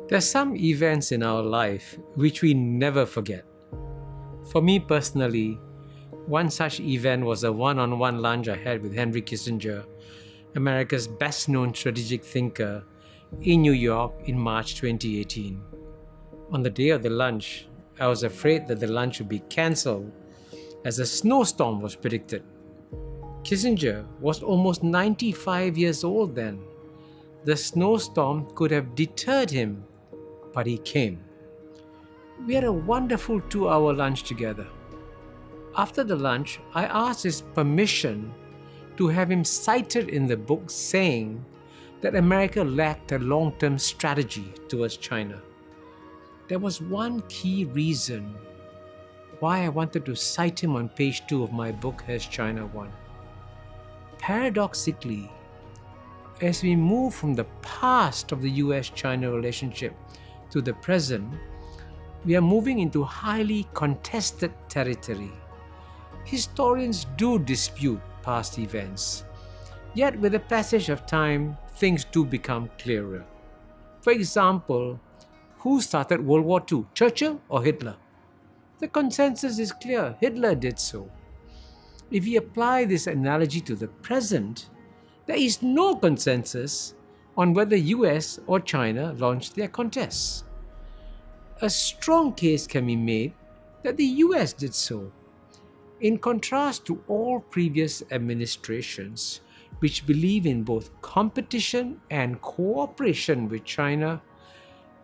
There are some events in our life which we never forget. For me personally, one such event was a one on one lunch I had with Henry Kissinger, America's best known strategic thinker, in New York in March 2018. On the day of the lunch, I was afraid that the lunch would be cancelled as a snowstorm was predicted. Kissinger was almost 95 years old then. The snowstorm could have deterred him, but he came. We had a wonderful 2 hour lunch together. After the lunch, I asked his permission to have him cited in the book saying that America lacked a long term strategy towards China. There was one key reason why I wanted to cite him on page 2 of my book, Has China Won? Paradoxically, as we move from the past of the US China relationship to the present, we are moving into highly contested territory. Historians do dispute past events, yet with the passage of time, things do become clearer. For example, who started World War II, Churchill or Hitler? The consensus is clear, Hitler did so. If we apply this analogy to the present, there is no consensus on whether US or China launched their contests. A strong case can be made that the US did so. In contrast to all previous administrations, which believe in both competition and cooperation with China,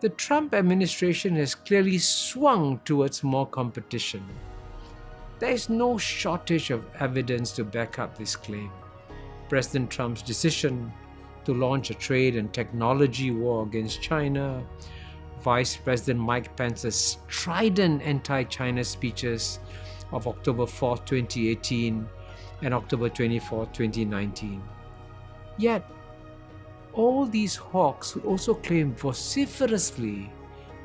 the Trump administration has clearly swung towards more competition. There is no shortage of evidence to back up this claim. President Trump's decision to launch a trade and technology war against China, Vice President Mike Pence's strident anti-China speeches of October 4, 2018 and October 24, 2019. Yet, all these hawks would also claim vociferously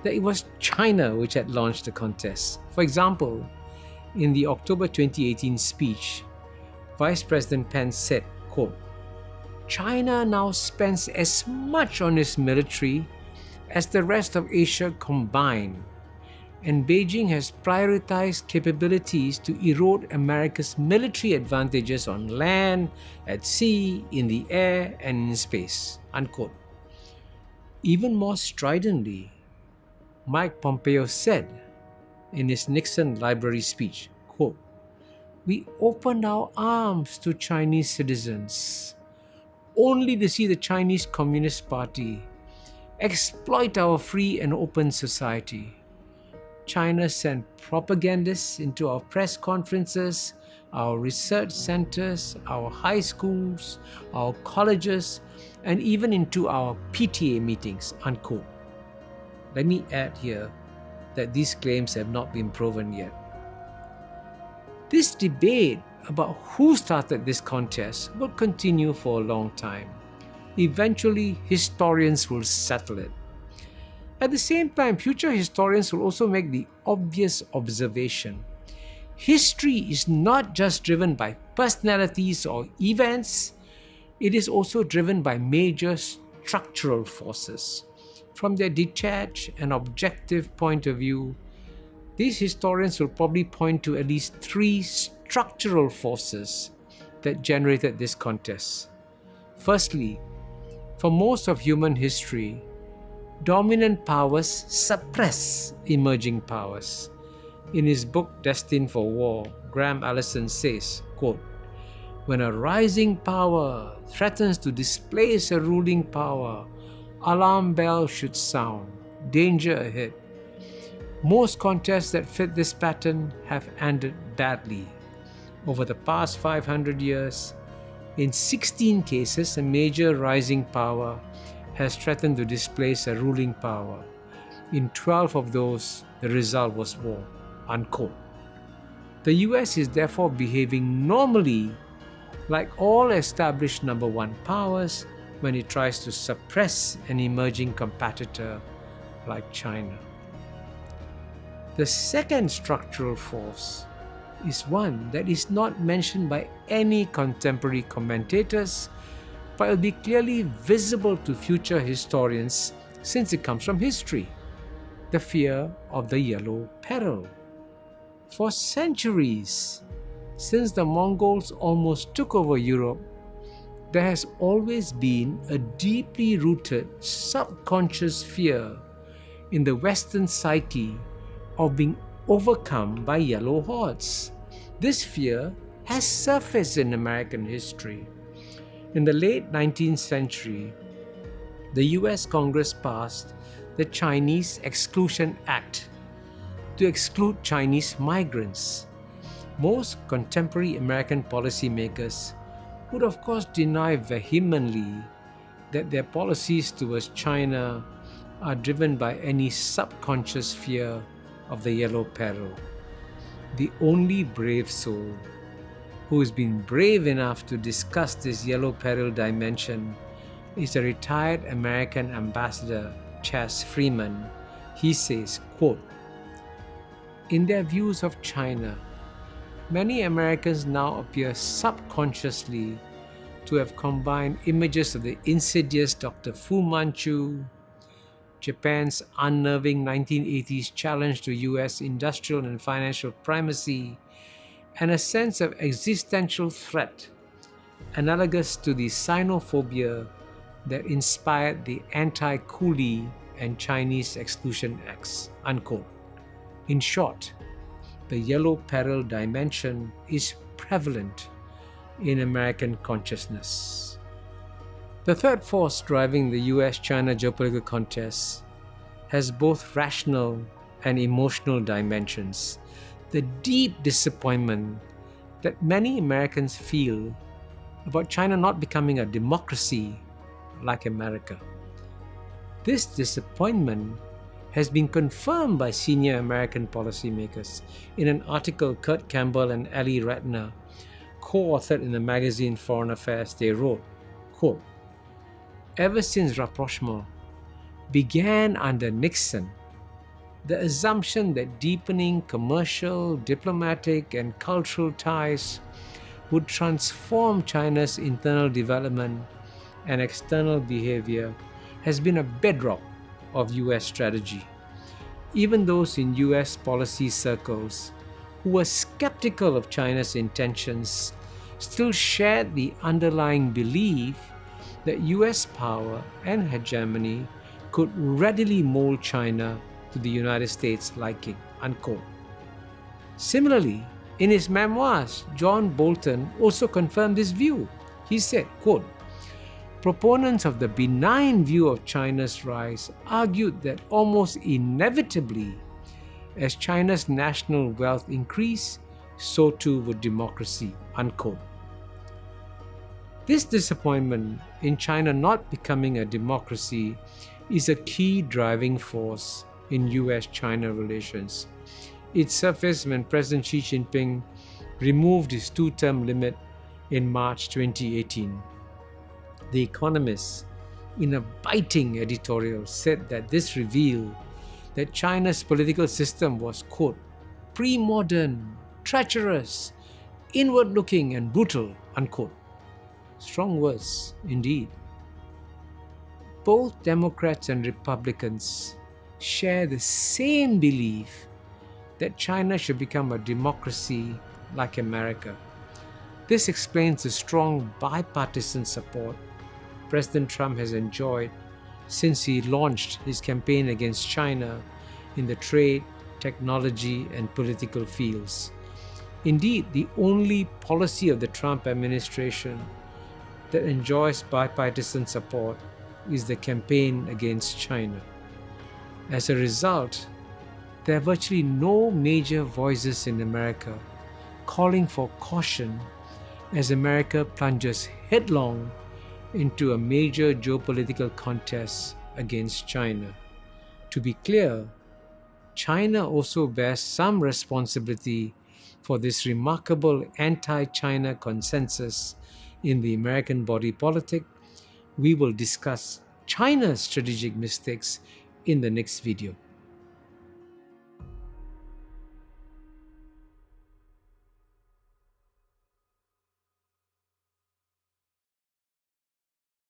that it was China which had launched the contest. For example, in the October 2018 speech, Vice President Pence said, quote, "China now spends as much on its military as the rest of Asia combined, and Beijing has prioritized capabilities to erode America's military advantages on land, at sea, in the air, and in space." Unquote. Even more stridently, Mike Pompeo said in his Nixon Library speech, quote, "We opened our arms to Chinese citizens only to see the Chinese Communist Party exploit our free and open society. China sent propagandists into our press conferences, our research centers, our high schools, our colleges, and even into our PTA meetings," unquote. Let me add here that these claims have not been proven yet. This debate about who started this contest will continue for a long time. Eventually, historians will settle it. At the same time, future historians will also make the obvious observation. History is not just driven by personalities or events, it is also driven by major structural forces. From their detached and objective point of view, these historians will probably point to at least 3 structural forces that generated this contest. Firstly, for most of human history, dominant powers suppress emerging powers. In his book Destined for War, Graham Allison says, quote, "When a rising power threatens to displace a ruling power, alarm bells should sound, danger ahead. Most contests that fit this pattern have ended badly. Over the past 500 years, in 16 cases, a major rising power has threatened to displace a ruling power. In 12 of those, the result was war." Unquote. The US is therefore behaving normally like all established number one powers when it tries to suppress an emerging competitor like China. The second structural force is one that is not mentioned by any contemporary commentators, but will be clearly visible to future historians since it comes from history, the fear of the yellow peril. For centuries, since the Mongols almost took over Europe, there has always been a deeply rooted subconscious fear in the Western psyche of being overcome by yellow hordes. This fear has surfaced in American history. In the late 19th century, the US Congress passed the Chinese Exclusion Act to exclude Chinese migrants. Most contemporary American policymakers would of course deny vehemently that their policies towards China are driven by any subconscious fear of the yellow peril. The only brave soul who has been brave enough to discuss this yellow peril dimension is a retired American ambassador, Chas Freeman. He says, quote, "In their views of China, many Americans now appear subconsciously to have combined images of the insidious Dr. Fu Manchu, Japan's unnerving 1980s challenge to US industrial and financial primacy, and a sense of existential threat analogous to the Sinophobia that inspired the anti-Coolie and Chinese Exclusion Acts." Unquote. In short, the yellow peril dimension is prevalent in American consciousness. The third force driving the US-China geopolitical contest has both rational and emotional dimensions. The deep disappointment that many Americans feel about China not becoming a democracy like America. This disappointment has been confirmed by senior American policymakers. In an article Kurt Campbell and Ali Ratner co-authored in the magazine Foreign Affairs, they wrote, quote, "Ever since rapprochement began under Nixon, the assumption that deepening commercial, diplomatic, and cultural ties would transform China's internal development and external behavior has been a bedrock of US strategy. Even those in US policy circles who were skeptical of China's intentions still shared the underlying belief that US power and hegemony could readily mold China to the United States' liking." Unquote. Similarly, in his memoirs, John Bolton also confirmed this view. He said, quote, "Proponents of the benign view of China's rise argued that almost inevitably, as China's national wealth increased, so too would democracy." Unquote. This disappointment in China not becoming a democracy is a key driving force in US-China relations. It surfaced when President Xi Jinping removed his two-term limit in March 2018. The Economist, in a biting editorial, said that this revealed that China's political system was, quote, "pre-modern, treacherous, inward-looking, and brutal." Unquote. Strong words indeed. Both Democrats and Republicans share the same belief that China should become a democracy like America. This explains the strong bipartisan support President Trump has enjoyed since he launched his campaign against China in the trade, technology, and political fields. Indeed, the only policy of the Trump administration that enjoys bipartisan support is the campaign against China. As a result, there are virtually no major voices in America calling for caution as America plunges headlong into a major geopolitical contest against China. To be clear, China also bears some responsibility for this remarkable anti-China consensus in the American body politic. We will discuss China's strategic mistakes in the next video.